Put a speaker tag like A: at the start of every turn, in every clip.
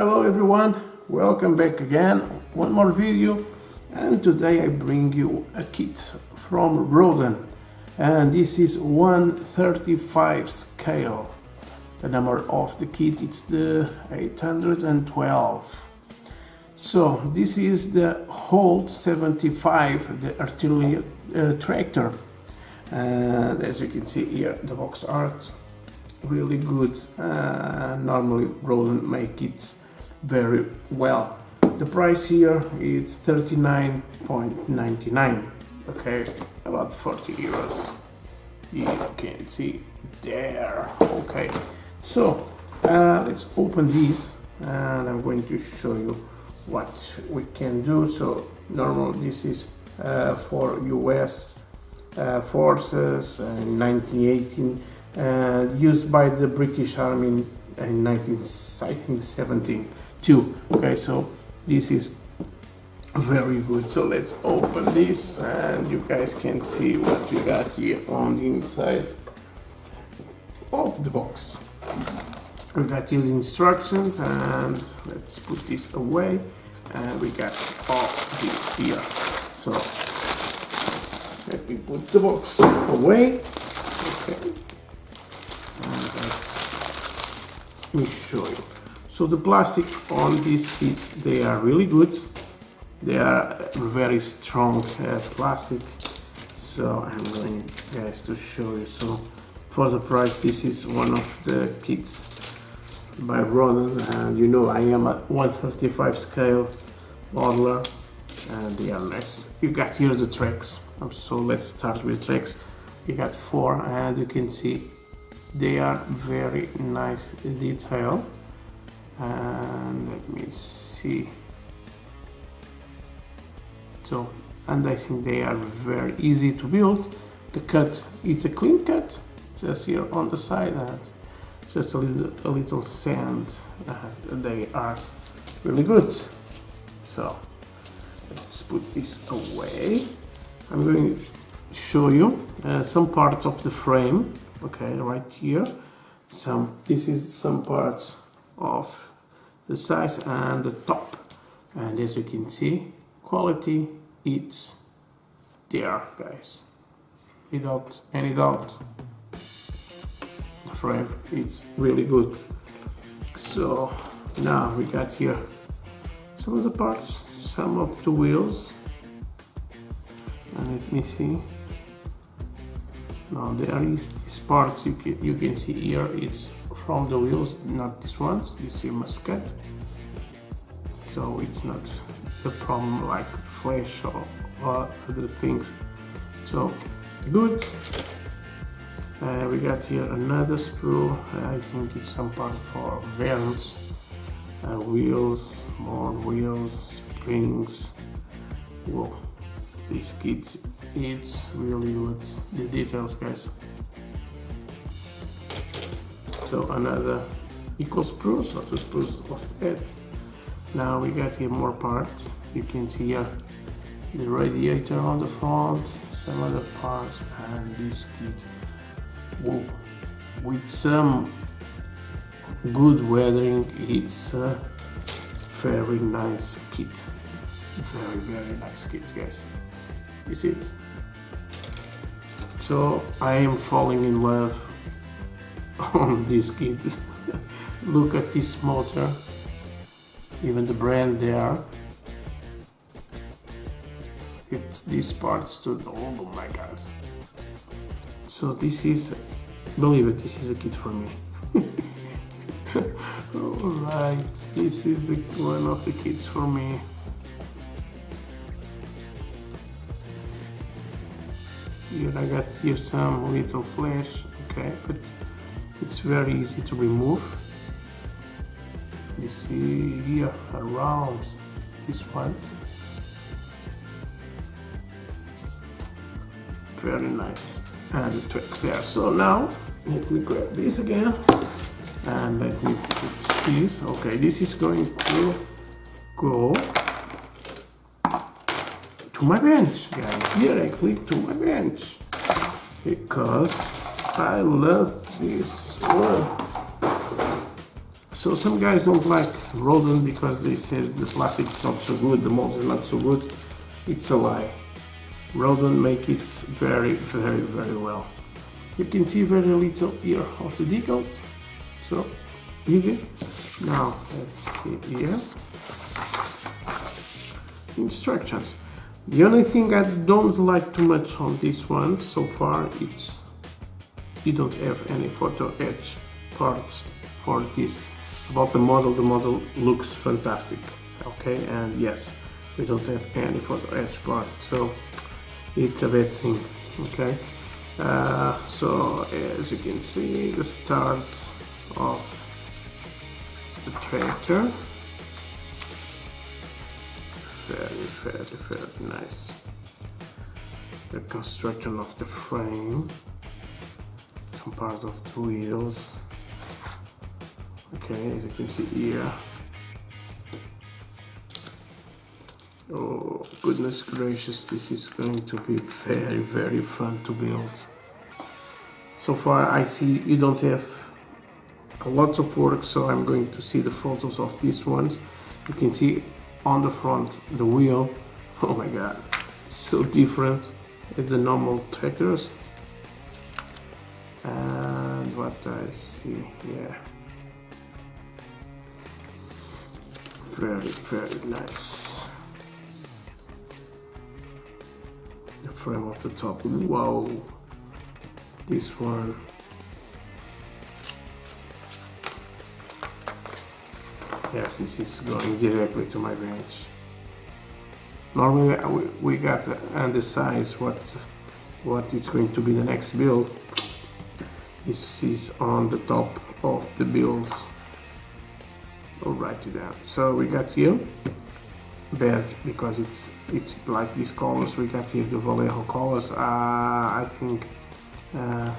A: Hello everyone, welcome back again, one more video, and today I bring you a kit from Roden, and this is 135 scale. The number of the kit is the 812. So this is the Holt 75, the artillery tractor, and as you can see here the box art really good. Normally Roden make it very well. The price here is 39.99, okay, about 40 euros. You can see there. Okay, so let's open this and I'm going to show you what we can do. So normal, this is for US forces in 1918, used by the British Army in 1972. Okay, so this is very good. So let's open this and you guys can see what we got here on the inside of the box. We got these instructions, and let's put this away, and we got all this here. So let me put the box away. Okay, and let me show you. So the plastic on these kits, they are really good. They are very strong plastic. So I'm going, guys, to show you. So for the price, this is one of the kits by Roden, and you know I am a 135 scale modeler, and they are nice. You got here the tracks. So let's start with tracks. You got 4, and you can see they are very nice in detail. And let me see. So, and I think they are very easy to build. The cut, it's a clean cut, just here on the side, and just a little sand. They are really good. So let's put this away. I'm going to show you some parts of the frame. Okay, right here. This is some parts of the size and the top, and as you can see, quality, it's there, guys, without any doubt. The frame, it's really good. So now we got here some of the parts, some of the wheels, and let me see. Now there is these parts you can see here. It's from the wheels, not these ones. This you must cut. So it's not the problem like flash or other things. So good. We got here another sprue. I think it's some part for vents, wheels, more wheels, springs. Whoa, this kit, it's really good. The details, guys. So another equal sprue, so 2 sprues of that. Now we got here more parts. You can see here the radiator on the front, some other parts, and this kit. Whoa. With some good weathering, it's a very nice kit. Very nice kit, guys. You see it? So I am falling in love on this kit. Look at this motor, even the brand there. It's these parts too. Oh my god. So this is, believe it, this is a kit for me. Alright, this is the one of the kits for me. Here I got here some little flash, okay, but it's very easy to remove. You see here around this part. Very nice. And the tracks there. So now let me grab this again and let me put this. Okay, this is going to go to my bench, guys, directly to my bench, because I love this one. So some guys don't like Roden because they say the plastic is not so good, the molds are not so good. It's a lie. Roden make it very, very, very well. You can see very little here of the decals, so easy. Now let's see here. Instructions. The only thing I don't like too much on this one so far, it's you don't have any photo etch parts for this. About the model looks fantastic, okay, and yes, we don't have any photo etch part, so it's a bad thing, okay. So as you can see, the start of the tractor, very, very, very nice. The construction of the frame, some parts of the wheels. Okay, as you can see here. Oh goodness gracious, this is going to be very, very fun to build. So far I see you don't have a lot of work, so I'm going to see the photos of this one. You can see on the front the wheel. Oh my god, it's so different as the normal tractors. And what I see, yeah. Very, very nice. The frame of the top, wow. This one. Yes, this is going directly to my bench. Normally we got to undersize what is going to be the next build. This is on the top of the builds. I'll write it down. So we got here bed because it's like these colors. We got here the Vallejo colors. I think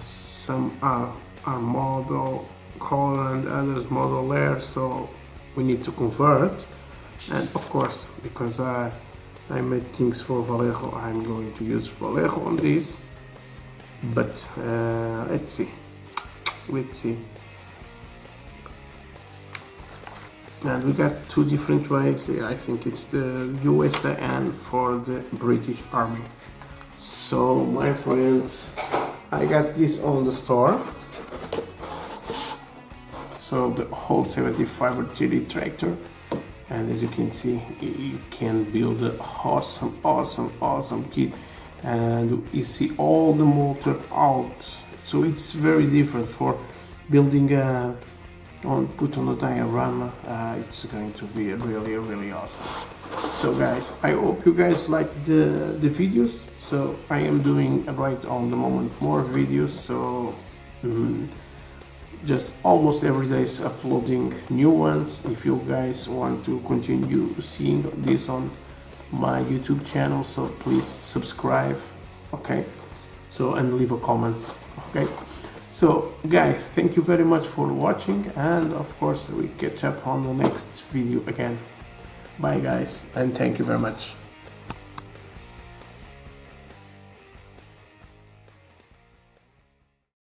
A: some are model color and others model layer, so we need to convert. And of course, because I made things for Vallejo, I'm going to use Vallejo on this. But let's see. And we got two different ways. I think it's the USA and for the British Army. So my friends, I got this on the store. So the Holt 75 3D tractor, and as you can see, you can build an awesome kit, and you see all the motor out. So it's very different for building put on a diorama. It's going to be really awesome. So guys, I hope you guys like the videos. So I am doing right on the moment more videos, so just almost every day is uploading new ones. If you guys want to continue seeing this on my YouTube channel, so please subscribe, okay, so and leave a comment, okay. So guys, thank you very much for watching, and of course we catch up on the next video again. Bye guys, and thank you very much.